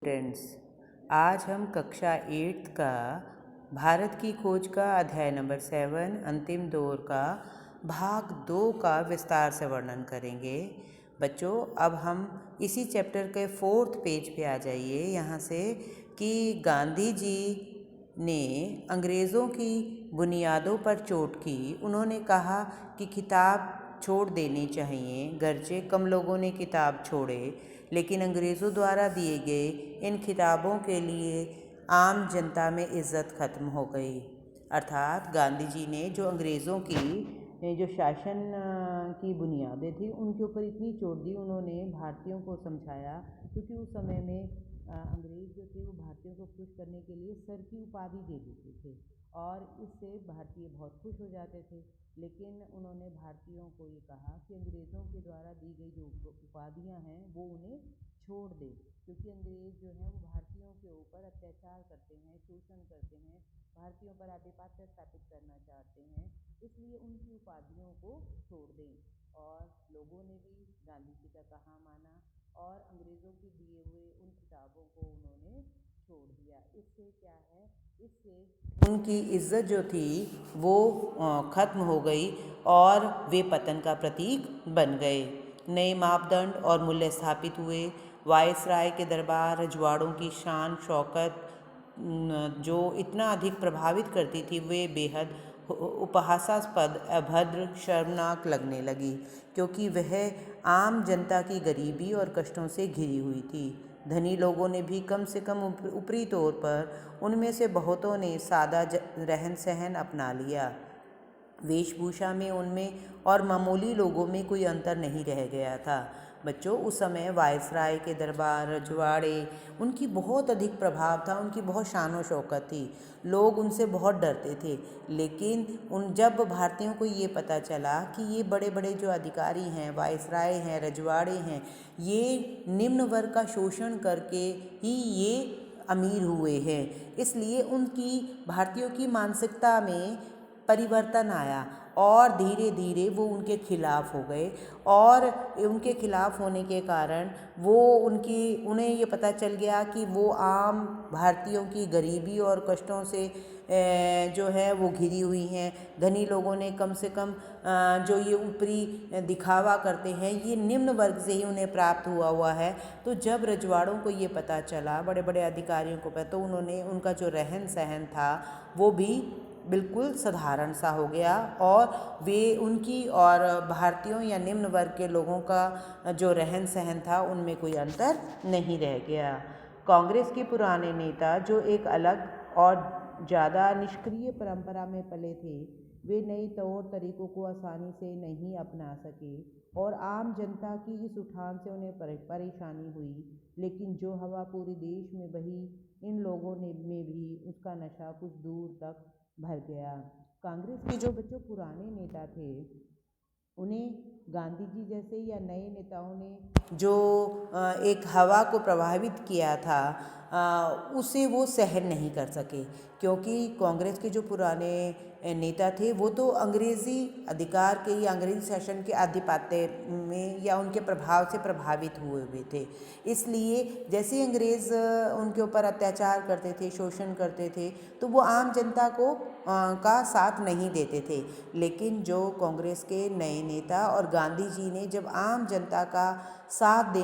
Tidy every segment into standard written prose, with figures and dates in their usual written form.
Students, आज हम कक्षा 8 का भारत की खोज का अध्याय नंबर 7 अंतिम दौर का भाग 2 का विस्तार से वर्णन करेंगे। बच्चों, अब हम इसी चैप्टर के 4th पेज पे आ जाइए यहाँ से कि गांधी जी ने अंग्रेज़ों की बुनियादों पर चोट की। उन्होंने कहा कि किताब छोड़ देनी चाहिए, गरचे कम लोगों ने किताब छोड़े, लेकिन अंग्रेज़ों द्वारा दिए गए इन किताबों के लिए आम जनता में इज़्ज़त ख़त्म हो गई। अर्थात गांधी जी ने जो अंग्रेज़ों की जो शासन की बुनियादें थी उनके ऊपर इतनी चोट दी। उन्होंने भारतीयों को समझाया, क्योंकि उस समय में अंग्रेज़ जो थे वो भारतीयों को खुश करने के लिए सर की उपाधि दे देते थे और इससे भारतीय बहुत खुश हो जाते थे। लेकिन उन्होंने भारतीयों को ये कहा कि अंग्रेज़ों के द्वारा दी गई जो उपाधियां हैं वो उन्हें छोड़ दें, क्योंकि अंग्रेज़ जो हैं वो भारतीयों के ऊपर अत्याचार करते हैं, शोषण करते हैं, भारतीयों पर आधिपत्य स्थापित करना चाहते हैं, इसलिए उनकी उपाधियों को छोड़ दें। और लोगों ने भी गांधी जी का कहा माना और अंग्रेज़ों के दिए हुए उन किताबों को उन्होंने छोड़ दिया। इससे क्या है, इससे उनकी इज्जत जो थी वो ख़त्म हो गई और वे पतन का प्रतीक बन गए। नए मापदंड और मूल्य स्थापित हुए। वायसराय के दरबार रजवाड़ों की शान शौकत जो इतना अधिक प्रभावित करती थी, वे बेहद उपहासास्पद, अभद्र, शर्मनाक लगने लगी, क्योंकि वह आम जनता की गरीबी और कष्टों से घिरी हुई थी। धनी लोगों ने भी कम से कम ऊपरी तौर पर, उनमें से बहुतों ने सादा रहन सहन अपना लिया। वेशभूषा में उनमें और मामूली लोगों में कोई अंतर नहीं रह गया था। बच्चों, उस समय वायसराय के दरबार रजवाड़े, उनकी बहुत अधिक प्रभाव था, उनकी बहुत शान व शौकत थी, लोग उनसे बहुत डरते थे। लेकिन जब भारतीयों को ये पता चला कि ये बड़े बड़े जो अधिकारी हैं, वायसराय हैं, रजवाड़े हैं, ये निम्न वर्ग का शोषण करके ही ये अमीर हुए हैं, इसलिए उनकी भारतीयों की मानसिकता में परिवर्तन आया और धीरे धीरे वो उनके खिलाफ हो गए। और उनके खिलाफ होने के कारण उन्हें ये पता चल गया कि वो आम भारतीयों की गरीबी और कष्टों से जो है वो घिरी हुई हैं। धनी लोगों ने कम से कम जो ये ऊपरी दिखावा करते हैं, ये निम्न वर्ग से ही उन्हें प्राप्त हुआ है। तो जब रजवाड़ों को ये पता चला, बड़े बड़े अधिकारियों को पता, तो उन्होंने उनका जो रहन सहन था वो भी बिल्कुल साधारण सा हो गया और वे उनकी और भारतीयों या निम्न वर्ग के लोगों का जो रहन सहन था उनमें कोई अंतर नहीं रह गया। कांग्रेस के पुराने नेता जो एक अलग और ज़्यादा निष्क्रिय परंपरा में पले थे, वे नई तौर तरीकों को आसानी से नहीं अपना सके और आम जनता की इस उठान से उन्हें परेशानी हुई। लेकिन जो हवा पूरे देश में बही, इन लोगों में भी उसका नशा कुछ दूर तक भर गया। कांग्रेस के जो बच्चों पुराने नेता थे, उन्हें गांधी जी जैसे या नए नेताओं ने जो एक हवा को प्रभावित किया था, उसे वो सहन नहीं कर सके, क्योंकि कांग्रेस के जो पुराने नेता थे वो तो अंग्रेज़ी अधिकार के या अंग्रेज़ी शासन के आधिपत्य में या उनके प्रभाव से प्रभावित हुए हुए थे। इसलिए जैसे अंग्रेज़ उनके ऊपर अत्याचार करते थे, शोषण करते थे, तो वो आम जनता को का साथ नहीं देते थे। लेकिन जो कांग्रेस के नए नेता और गांधी जी ने जब आम जनता का साथ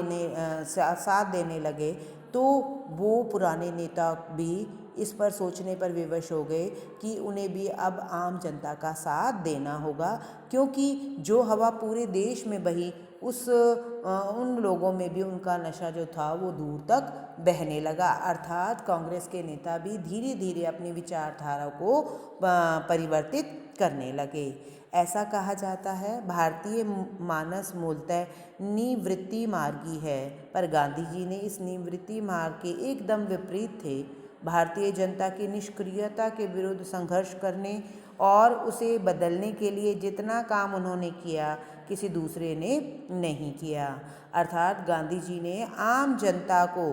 देने लगे, तो वो पुराने नेता भी इस पर सोचने पर विवश हो गए कि उन्हें भी अब आम जनता का साथ देना होगा, क्योंकि जो हवा पूरे देश में बही उन लोगों में भी उनका नशा जो था वो दूर तक बहने लगा। अर्थात कांग्रेस के नेता भी धीरे धीरे अपनी विचारधारा को परिवर्तित करने लगे। ऐसा कहा जाता है, भारतीय मानस मूलतः निवृत्ति मार्गी है, पर गांधी जी ने इस निवृत्ति मार्ग के एकदम विपरीत थे। भारतीय जनता की निष्क्रियता के विरुद्ध संघर्ष करने और उसे बदलने के लिए जितना काम उन्होंने किया, किसी दूसरे ने नहीं किया। अर्थात गांधी जी ने आम जनता को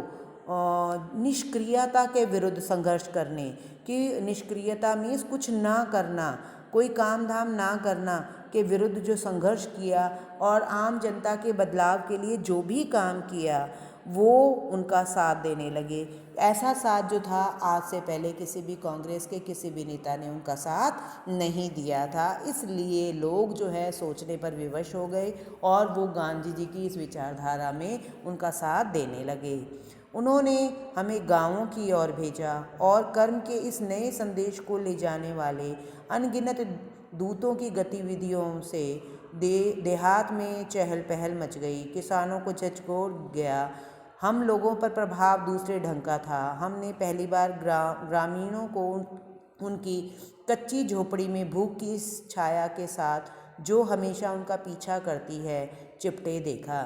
निष्क्रियता के विरुद्ध संघर्ष करने की, निष्क्रियता मीन्स कुछ ना करना, कोई काम धाम ना करना के विरुद्ध जो संघर्ष किया और आम जनता के बदलाव के लिए जो भी काम किया, वो उनका साथ देने लगे। ऐसा साथ जो था आज से पहले किसी भी कांग्रेस के किसी भी नेता ने उनका साथ नहीं दिया था। इसलिए लोग जो है सोचने पर विवश हो गए और वो गांधी जी की इस विचारधारा में उनका साथ देने लगे। उन्होंने हमें गांवों की ओर भेजा और कर्म के इस नए संदेश को ले जाने वाले अनगिनत दूतों की गतिविधियों से देहात में चहल पहल मच गई। किसानों को झकझोर गया। हम लोगों पर प्रभाव दूसरे ढंग का था। हमने पहली बार ग्रामीणों को उनकी कच्ची झोपड़ी में भूख की छाया के साथ जो हमेशा उनका पीछा करती है चिपटे देखा।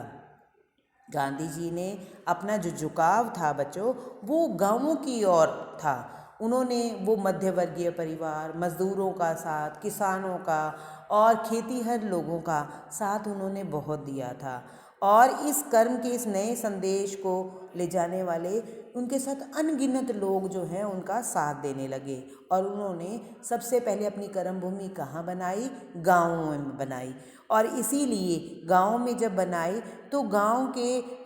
गांधी जी ने अपना जो झुकाव था बच्चों, वो गांवों की ओर था। उन्होंने वो मध्यवर्गीय परिवार, मजदूरों का साथ, किसानों का और खेतीहर लोगों का साथ उन्होंने बहुत दिया था। और इस कर्म के इस नए संदेश को ले जाने वाले उनके साथ अनगिनत लोग जो हैं उनका साथ देने लगे। और उन्होंने सबसे पहले अपनी कर्म भूमि कहाँ बनाई? गाँवों में बनाई। और इसीलिए गाँव में जब बनाई तो गाँव के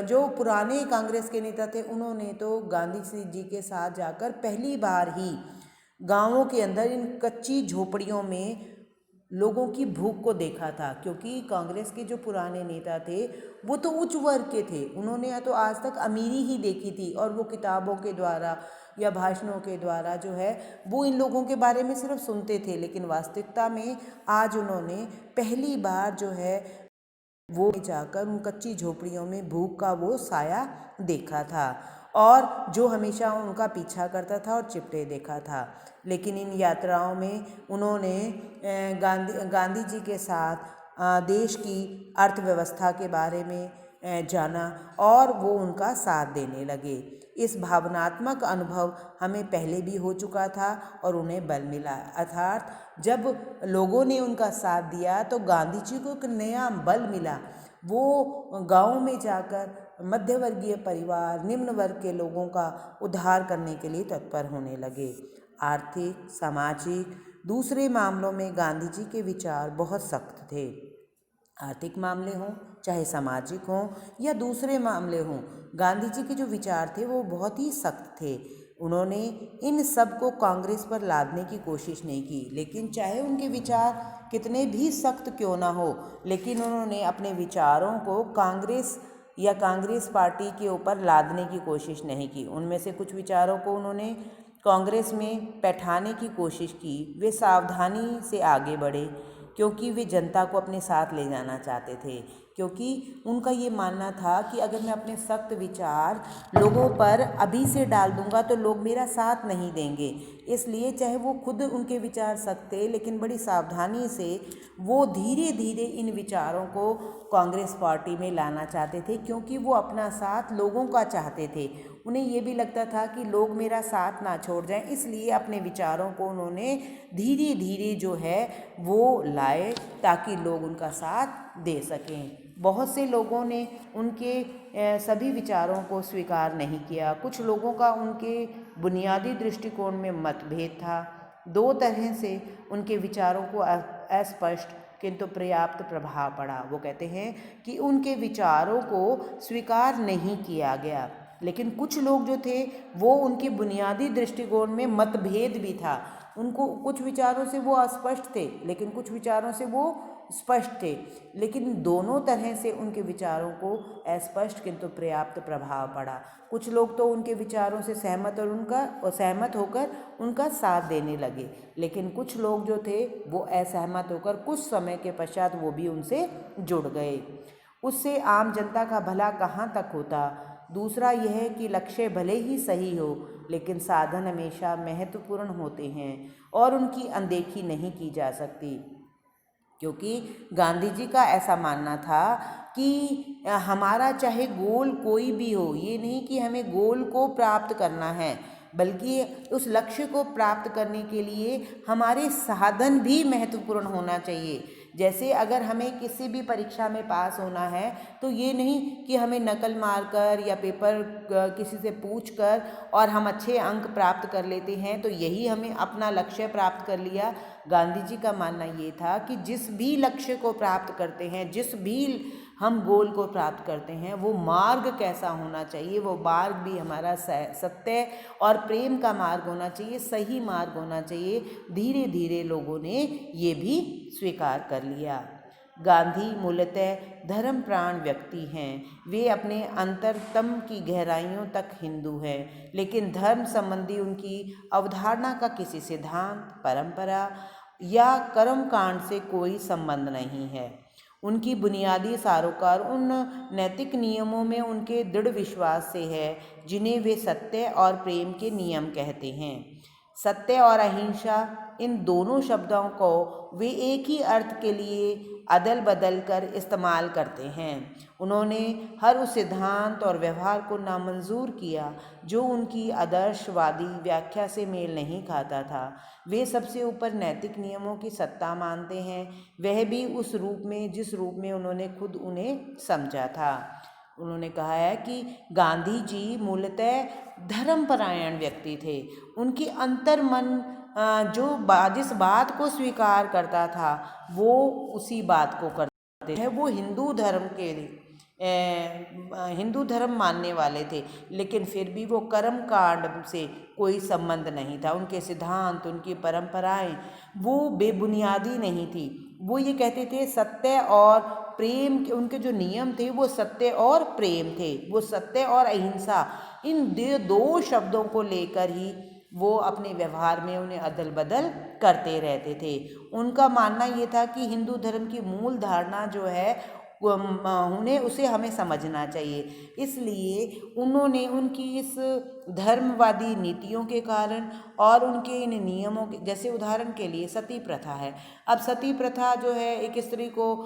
जो पुराने कांग्रेस के नेता थे उन्होंने तो गांधी जी के साथ जाकर पहली बार ही गाँवों के अंदर इन कच्ची झोपड़ियों में लोगों की भूख को देखा था। क्योंकि कांग्रेस के जो पुराने नेता थे वो तो उच्च वर्ग के थे, उन्होंने या तो आज तक अमीरी ही देखी थी और वो किताबों के द्वारा या भाषणों के द्वारा जो है वो इन लोगों के बारे में सिर्फ सुनते थे। लेकिन वास्तविकता में आज उन्होंने पहली बार जो है वो जाकर उन कच्ची झोपड़ियों में भूख का वो साया देखा था और जो हमेशा उनका पीछा करता था और चिपटे देखा था। लेकिन इन यात्राओं में उन्होंने गांधी जी के साथ देश की अर्थव्यवस्था के बारे में जाना और वो उनका साथ देने लगे। इस भावनात्मक अनुभव हमें पहले भी हो चुका था और उन्हें बल मिला। अर्थात जब लोगों ने उनका साथ दिया तो गांधी जी को एक नया बल मिला। वो गाँव में जाकर मध्यवर्गीय परिवार, निम्न वर्ग के लोगों का उद्धार करने के लिए तत्पर होने लगे। आर्थिक, सामाजिक, दूसरे मामलों में गांधी जी के विचार बहुत सख्त थे। आर्थिक मामले हों, चाहे सामाजिक हों या दूसरे मामले हों, गांधी जी के जो विचार थे वो बहुत ही सख्त थे। उन्होंने इन सब को कांग्रेस पर लादने की कोशिश नहीं की। लेकिन चाहे उनके विचार कितने भी सख्त क्यों ना हो, लेकिन उन्होंने अपने विचारों को कांग्रेस या कांग्रेस पार्टी के ऊपर लादने की कोशिश नहीं की। उनमें से कुछ विचारों को उन्होंने कांग्रेस में बैठाने की कोशिश की। वे सावधानी से आगे बढ़े क्योंकि वे जनता को अपने साथ ले जाना चाहते थे। क्योंकि उनका ये मानना था कि अगर मैं अपने सख्त विचार लोगों पर अभी से डाल दूंगा तो लोग मेरा साथ नहीं देंगे। इसलिए चाहे वो खुद उनके विचार सख्त थे, लेकिन बड़ी सावधानी से वो धीरे धीरे इन विचारों को कांग्रेस पार्टी में लाना चाहते थे। क्योंकि वो अपना साथ लोगों का चाहते थे। उन्हें ये भी लगता था कि लोग मेरा साथ ना छोड़ जाएं, इसलिए अपने विचारों को उन्होंने धीरे धीरे जो है वो लाए ताकि लोग उनका साथ दे सकें। बहुत से लोगों ने उनके सभी विचारों को स्वीकार नहीं किया। कुछ लोगों का उनके बुनियादी दृष्टिकोण में मतभेद था। दो तरह से उनके विचारों को अस्पष्ट किंतु पर्याप्त प्रभाव पड़ा। वो कहते हैं कि उनके विचारों को स्वीकार नहीं किया गया, लेकिन कुछ लोग जो थे वो उनके बुनियादी दृष्टिकोण में मतभेद भी था। उनको कुछ विचारों से वो अस्पष्ट थे, लेकिन कुछ विचारों से वो स्पष्ट थे। लेकिन दोनों तरह से उनके विचारों को अस्पष्ट किंतु पर्याप्त प्रभाव पड़ा। कुछ लोग तो उनके विचारों से सहमत होकर उनका साथ देने लगे, लेकिन कुछ लोग जो थे वो असहमत होकर कुछ समय के पश्चात वो भी उनसे जुड़ गए। उससे आम जनता का भला कहाँ तक होता। दूसरा यह कि लक्ष्य भले ही सही हो, लेकिन साधन हमेशा महत्वपूर्ण होते हैं और उनकी अनदेखी नहीं की जा सकती। क्योंकि गांधी जी का ऐसा मानना था कि हमारा चाहे गोल कोई भी हो, ये नहीं कि हमें गोल को प्राप्त करना है, बल्कि उस लक्ष्य को प्राप्त करने के लिए हमारे साधन भी महत्वपूर्ण होना चाहिए। जैसे अगर हमें किसी भी परीक्षा में पास होना है तो ये नहीं कि हमें नकल मारकर या पेपर किसी से पूछकर और हम अच्छे अंक प्राप्त कर लेते हैं तो यही हमें अपना लक्ष्य प्राप्त कर लिया। गांधी जी का मानना ये था कि जिस भी लक्ष्य को प्राप्त करते हैं, जिस भी हम गोल को प्राप्त करते हैं वो मार्ग कैसा होना चाहिए, वो मार्ग भी हमारा सत्य और प्रेम का मार्ग होना चाहिए, सही मार्ग होना चाहिए। धीरे धीरे लोगों ने ये भी स्वीकार कर लिया। गांधी मूलतः धर्मप्राण व्यक्ति हैं। वे अपने अंतरतम की गहराइयों तक हिंदू हैं, लेकिन धर्म संबंधी उनकी अवधारणा का किसी सिद्धांत, परंपरा या कर्मकांड से कोई संबंध नहीं है। उनकी बुनियादी सारोकार उन नैतिक नियमों में उनके दृढ़ विश्वास से है जिन्हें वे सत्य और प्रेम के नियम कहते हैं। सत्य और अहिंसा, इन दोनों शब्दों को वे एक ही अर्थ के लिए अदल बदल कर इस्तेमाल करते हैं। उन्होंने हर उस सिद्धांत और व्यवहार को नामंजूर किया जो उनकी आदर्शवादी व्याख्या से मेल नहीं खाता था। वे सबसे ऊपर नैतिक नियमों की सत्ता मानते हैं, वह भी उस रूप में जिस रूप में उन्होंने खुद उन्हें समझा था। उन्होंने कहा है कि गांधी जी मूलतः धर्मपरायण व्यक्ति थे। उनकी अंतर्मन जो जिस बात को स्वीकार करता था वो उसी बात को करते हैं। वो हिंदू धर्म मानने वाले थे, लेकिन फिर भी वो कर्म कांड से कोई संबंध नहीं था। उनके सिद्धांत, उनकी परंपराएं वो बेबुनियादी नहीं थी। वो ये कहते थे सत्य और प्रेम के, उनके जो नियम थे वो सत्य और प्रेम थे। वो सत्य और अहिंसा, इन दो शब्दों को लेकर ही वो अपने व्यवहार में उन्हें अदल बदल करते रहते थे। उनका मानना ये था कि हिंदू धर्म की मूल धारणा जो है उसे हमें समझना चाहिए। इसलिए उन्होंने उनकी इस धर्मवादी नीतियों के कारण और उनके इन नियमों के, जैसे उदाहरण के लिए सती प्रथा है। अब सती प्रथा जो है, एक स्त्री को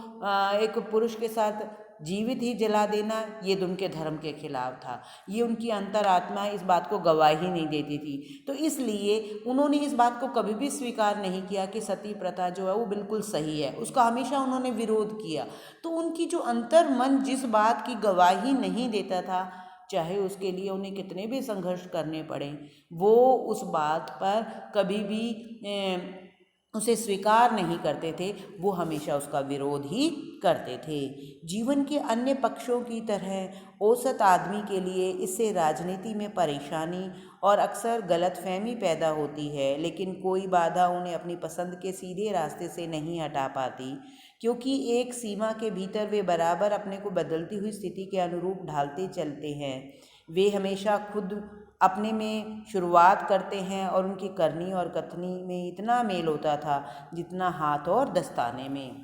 एक पुरुष के साथ जीवित ही जला देना, ये उनके धर्म के खिलाफ था। ये उनकी अंतरात्मा इस बात को गवाही नहीं देती थी। तो इसलिए उन्होंने इस बात को कभी भी स्वीकार नहीं किया कि सती प्रथा जो है वो बिल्कुल सही है। उसका हमेशा उन्होंने विरोध किया। तो उनकी जो अंतर्मन जिस बात की गवाही नहीं देता था, चाहे उसके लिए उन्हें कितने भी संघर्ष करने पड़े, वो उस बात पर कभी भी उसे स्वीकार नहीं करते थे। वो हमेशा उसका विरोध ही करते थे। जीवन के अन्य पक्षों की तरह औसत आदमी के लिए इससे राजनीति में परेशानी और अक्सर गलतफहमी पैदा होती है, लेकिन कोई बाधा उन्हें अपनी पसंद के सीधे रास्ते से नहीं हटा पाती, क्योंकि एक सीमा के भीतर वे बराबर अपने को बदलती हुई स्थिति के अनुरूप ढालते चलते हैं। वे हमेशा खुद अपने में शुरुआत करते हैं और उनकी करनी और कथनी में इतना मेल होता था जितना हाथ और दस्ताने में।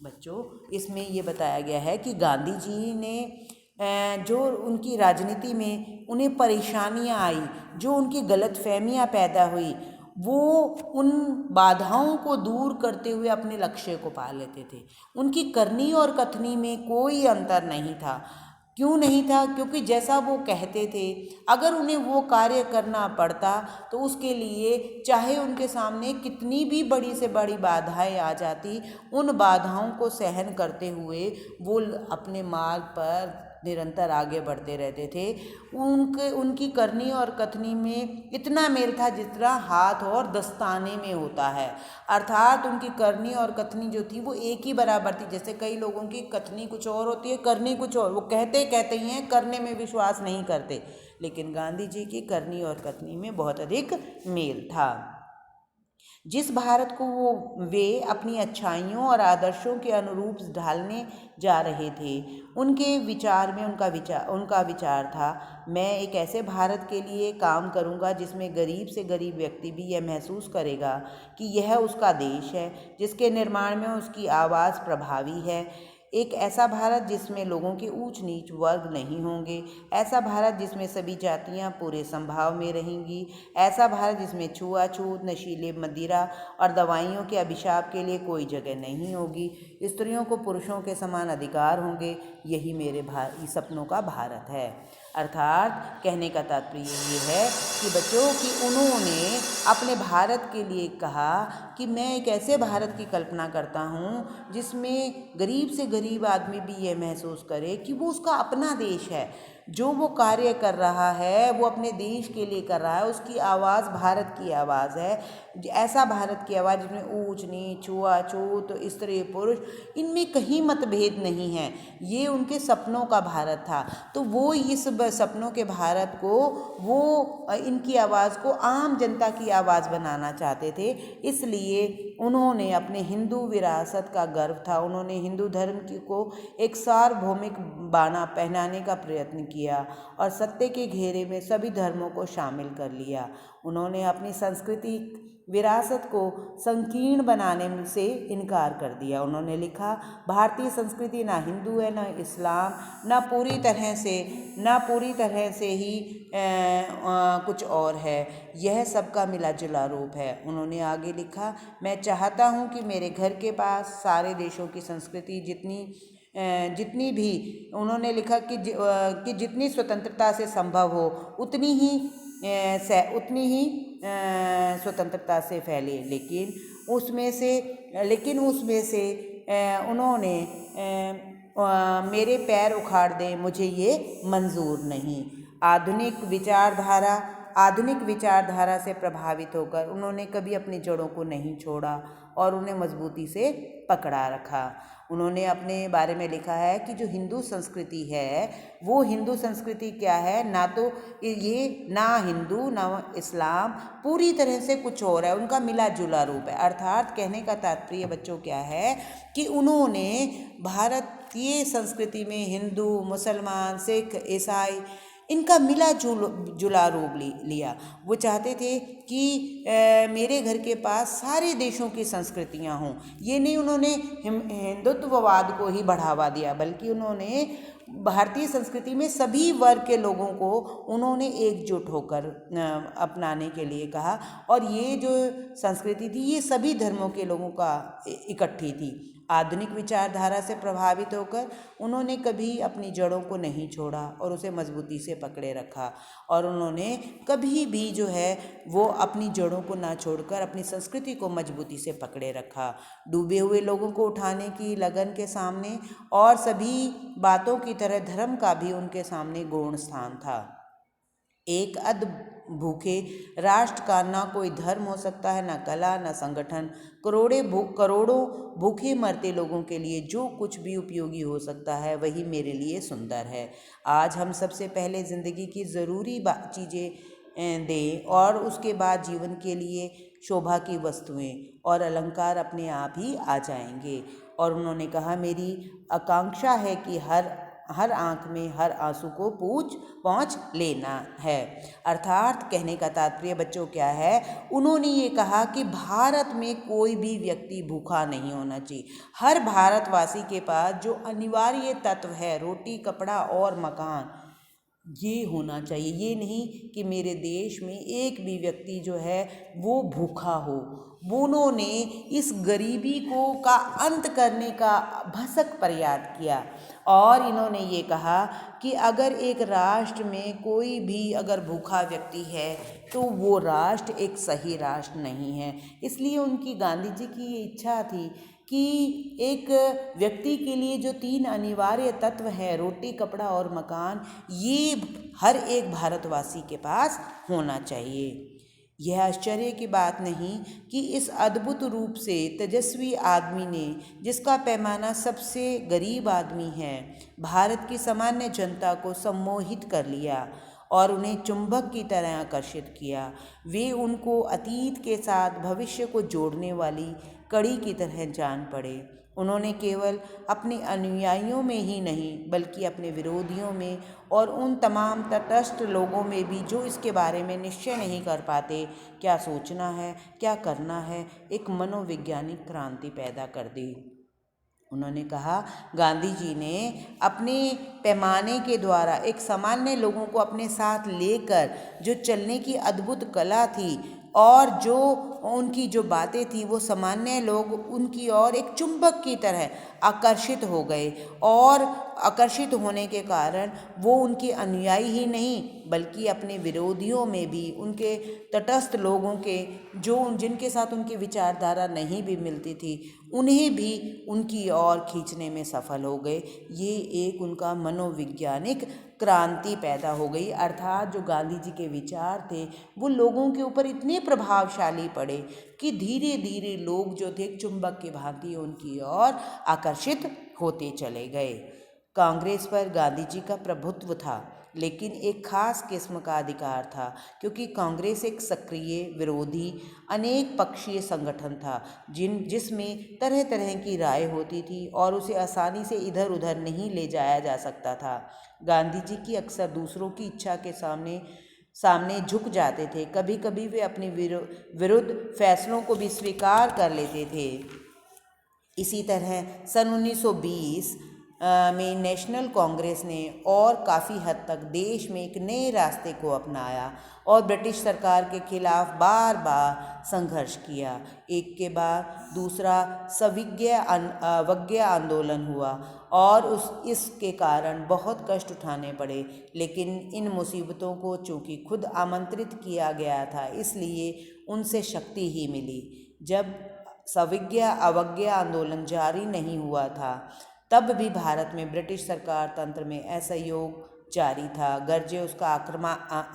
बच्चों, इसमें ये बताया गया है कि गांधी जी ने जो उनकी राजनीति में उन्हें परेशानियां आई, जो उनकी गलतफहमियां पैदा हुई, वो उन बाधाओं को दूर करते हुए अपने लक्ष्य को पा लेते थे। उनकी करनी और कथनी में कोई अंतर नहीं था। क्यों नहीं था? क्योंकि जैसा वो कहते थे, अगर उन्हें वो कार्य करना पड़ता तो उसके लिए चाहे उनके सामने कितनी भी बड़ी से बड़ी बाधाएं आ जाती, उन बाधाओं को सहन करते हुए वो अपने मार्ग पर निरंतर आगे बढ़ते रहते थे। उनकी करनी और कथनी में इतना मेल था जितना हाथ और दस्ताने में होता है। अर्थात उनकी करनी और कथनी जो थी वो एक ही बराबर थी। जैसे कई लोगों की कथनी कुछ और होती है, करनी कुछ और, वो कहते ही हैं, करने में विश्वास नहीं करते। लेकिन गांधी जी की करनी और कथनी में बहुत अधिक मेल था। जिस भारत को वे अपनी अच्छाइयों और आदर्शों के अनुरूप ढालने जा रहे थे, उनके विचार में उनका विचार था, मैं एक ऐसे भारत के लिए काम करूंगा जिसमें गरीब से गरीब व्यक्ति भी यह महसूस करेगा कि यह उसका देश है, जिसके निर्माण में उसकी आवाज़ प्रभावी है। एक ऐसा भारत जिसमें लोगों के ऊंच नीच वर्ग नहीं होंगे, ऐसा भारत जिसमें सभी जातियां पूरे संभाव में रहेंगी, ऐसा भारत जिसमें छुआछूत, नशीले मदिरा और दवाइयों के अभिशाप के लिए कोई जगह नहीं होगी, स्त्रियों को पुरुषों के समान अधिकार होंगे। यही मेरे सपनों का भारत है। अर्थात कहने का तात्पर्य ये है कि बच्चों कि उन्होंने अपने भारत के लिए कहा कि मैं एक ऐसे भारत की कल्पना करता हूँ जिसमें गरीब से गरीब आदमी भी ये महसूस करे कि वो उसका अपना देश है, जो वो कार्य कर रहा है वो अपने देश के लिए कर रहा है, उसकी आवाज़ भारत की आवाज़ है। ऐसा भारत की आवाज़ जिसमें ऊंच नीच, छूआछूत, स्त्री पुरुष, इनमें कहीं मतभेद नहीं है। ये उनके सपनों का भारत था। तो वो इस सपनों के भारत को, वो इनकी आवाज़ को आम जनता की आवाज़ बनाना चाहते थे। इसलिए उन्होंने अपने हिंदू विरासत का गर्व था, उन्होंने हिंदू धर्म को एक सार्वभौमिक बाना पहनाने का प्रयत्न किया और सत्य के घेरे में सभी धर्मों को शामिल कर लिया। उन्होंने अपनी संस्कृति विरासत को संकीर्ण बनाने से इनकार कर दिया। उन्होंने लिखा, भारतीय संस्कृति ना हिंदू है, ना इस्लाम, ना पूरी तरह से ही कुछ और है, यह सबका मिला जुला रूप है। उन्होंने आगे लिखा, मैं चाहता हूँ कि मेरे घर के पास सारे देशों की संस्कृति जितनी भी, उन्होंने लिखा कि जितनी स्वतंत्रता से संभव हो उतनी ही स्वतंत्रता से फैले, लेकिन उसमें से उन्होंने मेरे पैर उखाड़ दें, मुझे ये मंजूर नहीं। आधुनिक विचारधारा से प्रभावित होकर उन्होंने कभी अपनी जड़ों को नहीं छोड़ा और उन्हें मजबूती से पकड़ा रखा। उन्होंने अपने बारे में लिखा है कि जो हिंदू संस्कृति है वो हिंदू संस्कृति क्या है, ना तो ये ना हिंदू ना इस्लाम, पूरी तरह से कुछ और है, उनका मिला जुला रूप है। अर्थात कहने का तात्पर्य बच्चों क्या है कि उन्होंने भारतीय संस्कृति में हिंदू, मुसलमान, सिख, ईसाई, इनका मिला जुला रूप लिया। वो चाहते थे कि मेरे घर के पास सारे देशों की संस्कृतियां हों। ये नहीं उन्होंने हिंदुत्ववाद को ही बढ़ावा दिया, बल्कि उन्होंने भारतीय संस्कृति में सभी वर्ग के लोगों को उन्होंने एकजुट होकर अपनाने के लिए कहा। और ये जो संस्कृति थी ये सभी धर्मों के लोगों का इकट्ठी थी। आधुनिक विचारधारा से प्रभावित होकर उन्होंने कभी अपनी जड़ों को नहीं छोड़ा और उसे मजबूती से पकड़े रखा। और उन्होंने कभी भी जो है वो अपनी जड़ों को ना छोड़कर अपनी संस्कृति को मजबूती से पकड़े रखा। डूबे हुए लोगों को उठाने की लगन के सामने और सभी बातों की तरह धर्म का भी उनके सामने गौण स्थान था। एक भूखे राष्ट्र का ना कोई धर्म हो सकता है, ना कला, ना संगठन। करोड़ों भूखे मरते लोगों के लिए जो कुछ भी उपयोगी हो सकता है वही मेरे लिए सुंदर है। आज हम सबसे पहले ज़िंदगी की ज़रूरी चीज़ें दें और उसके बाद जीवन के लिए शोभा की वस्तुएं और अलंकार अपने आप ही आ जाएंगे। और उन्होंने कहा, मेरी आकांक्षा है कि हर आँख में हर आंसू को पहुँच लेना है। अर्थात कहने का तात्पर्य बच्चों क्या है, उन्होंने ये कहा कि भारत में कोई भी व्यक्ति भूखा नहीं होना चाहिए। हर भारतवासी के पास जो अनिवार्य तत्व है, रोटी, कपड़ा और मकान, ये होना चाहिए। ये नहीं कि मेरे देश में एक भी व्यक्ति जो है वो भूखा हो। उन्होंने इस गरीबी का अंत करने का भरसक प्रयास किया। और इन्होंने ये कहा कि अगर एक राष्ट्र में कोई भी अगर भूखा व्यक्ति है तो वो राष्ट्र एक सही राष्ट्र नहीं है। इसलिए उनकी, गांधी जी की ये इच्छा थी कि एक व्यक्ति के लिए जो 3 अनिवार्य तत्व है, रोटी, कपड़ा और मकान, ये हर एक भारतवासी के पास होना चाहिए। यह आश्चर्य की बात नहीं कि इस अद्भुत रूप से तेजस्वी आदमी ने, जिसका पैमाना सबसे गरीब आदमी है, भारत की सामान्य जनता को सम्मोहित कर लिया और उन्हें चुंबक की तरह आकर्षित किया। वे उनको अतीत के साथ भविष्य को जोड़ने वाली कड़ी की तरह जान पड़े। उन्होंने केवल अपने अनुयायियों में ही नहीं बल्कि अपने विरोधियों में और उन तमाम तटस्थ लोगों में भी जो इसके बारे में निश्चय नहीं कर पाते क्या सोचना है, क्या करना है, एक मनोवैज्ञानिक क्रांति पैदा कर दी। उन्होंने कहा, गांधी जी ने अपने पैमाने के द्वारा एक सामान्य लोगों को अपने साथ लेकर जो चलने की अद्भुत कला थी और जो उनकी जो बातें थी, वो सामान्य लोग उनकी ओर एक चुंबक की तरह आकर्षित हो गए। और आकर्षित होने के कारण वो उनके अनुयायी ही नहीं बल्कि अपने विरोधियों में भी, उनके तटस्थ लोगों के जिनके साथ उनकी विचारधारा नहीं भी मिलती थी, उन्हें भी उनकी ओर खींचने में सफल हो गए। ये एक उनका मनोवैज्ञानिक क्रांति पैदा हो गई, अर्थात जो गांधी जी के विचार थे वो लोगों के ऊपर इतने प्रभावशाली पड़े कि धीरे धीरे लोग जो थे चुंबक की भांति उनकी ओर आकर्षित होते चले गए। कांग्रेस पर गांधी जी का प्रभुत्व था, लेकिन एक खास किस्म का अधिकार था, क्योंकि कांग्रेस एक सक्रिय विरोधी अनेक पक्षीय संगठन था जिसमें तरह तरह की राय होती थी और उसे आसानी से इधर उधर नहीं ले जाया जा सकता था। गांधी जी की अक्सर दूसरों की इच्छा के सामने झुक जाते थे। कभी कभी वे अपने विरुद्ध फैसलों को भी स्वीकार कर लेते थे। इसी तरह सन 1920 में नेशनल कांग्रेस ने और काफ़ी हद तक देश में एक नए रास्ते को अपनाया और ब्रिटिश सरकार के खिलाफ बार बार संघर्ष किया। एक के बाद दूसरा अवज्ञा आंदोलन हुआ और इसके कारण बहुत कष्ट उठाने पड़े, लेकिन इन मुसीबतों को चूँकि खुद आमंत्रित किया गया था, इसलिए उनसे शक्ति ही मिली। जब अवज्ञा आंदोलन जारी नहीं हुआ था, तब भी भारत में ब्रिटिश सरकार तंत्र में असहयोग जारी था, गर्जे उसका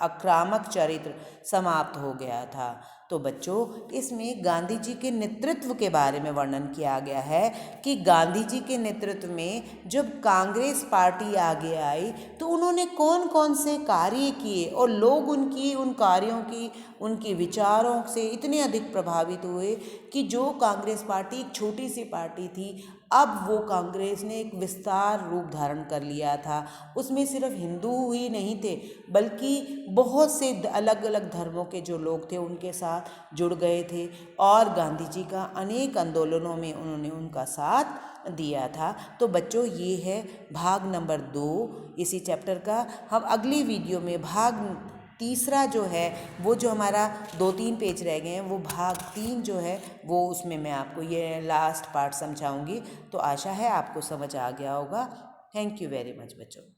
आक्रामक चरित्र समाप्त हो गया था। तो बच्चों, इसमें गांधी जी के नेतृत्व के बारे में वर्णन किया गया है कि गांधी जी के नेतृत्व में जब कांग्रेस पार्टी आगे आई तो उन्होंने कौन कौन से कार्य किए और लोग उन कार्यों की, उनके विचारों से इतने अधिक प्रभावित हुए कि जो कांग्रेस पार्टी एक छोटी सी पार्टी थी, अब वो कांग्रेस ने एक विस्तार रूप धारण कर लिया था। उसमें सिर्फ हिंदू ही नहीं थे, बल्कि बहुत से अलग अलग धर्मों के जो लोग थे उनके साथ जुड़ गए थे और गांधी जी का अनेक आंदोलनों में उन्होंने उनका साथ दिया था। तो बच्चों, ये है भाग नंबर 2 इसी चैप्टर का। हम अगली वीडियो में भाग तीसरा जो है, वो जो हमारा 2-3 पेज रह गए हैं, वो भाग 3 जो है वो, उसमें मैं आपको ये लास्ट पार्ट समझाऊंगी। तो आशा है आपको समझ आ गया होगा। थैंक यू वेरी मच बच्चों।